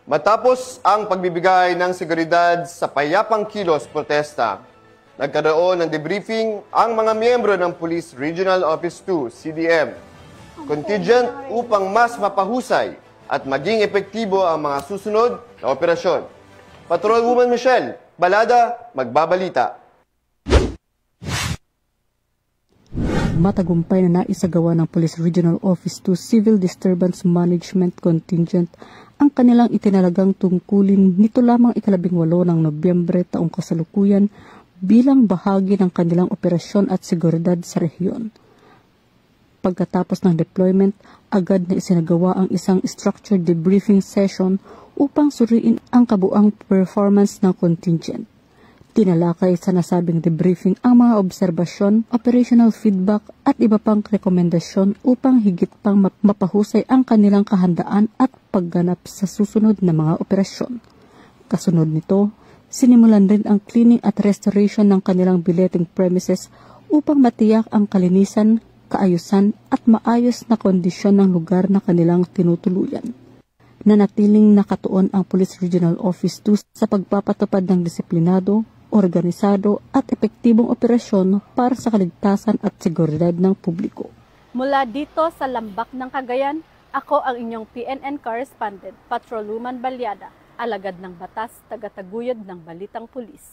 Matapos ang pagbibigay ng seguridad sa payapang kilos protesta, nagkaroon ng debriefing ang mga miyembro ng Police Regional Office 2, CDM, contingent upang mas mapahusay at maging epektibo ang mga susunod na operasyon. Patrolwoman Michelle Balada, magbabalita. Matagumpay na naisagawa ng Police Regional Office 2 Civil Disturbance Management Contingent ang kanilang itinalagang tungkulin nito lamang 18 ng Nobyembre taong kasalukuyan bilang bahagi ng kanilang operasyon at seguridad sa rehiyon. Pagkatapos ng deployment, agad na isinagawa ang isang structured debriefing session upang suriin ang kabuang performance ng contingent. Tinalakay sa nasabing debriefing ang mga obserbasyon, operational feedback at iba pang rekomendasyon upang higit pang mapahusay ang kanilang kahandaan at pagganap sa susunod na mga operasyon. Kasunod nito, sinimulan rin ang cleaning at restoration ng kanilang billeting premises upang matiyak ang kalinisan, kaayusan at maayos na kondisyon ng lugar na kanilang tinutuluyan. Nanatiling nakatuon ang Police Regional Office 2 sa pagpapatupad ng disiplinado, organisado at epektibong operasyon para sa kaligtasan at seguridad ng publiko. Mula dito sa Lambak ng Cagayan, ako ang inyong PNN correspondent, Patrolwoman Balyada, alagad ng batas, tagataguyod ng Balitang Pulis.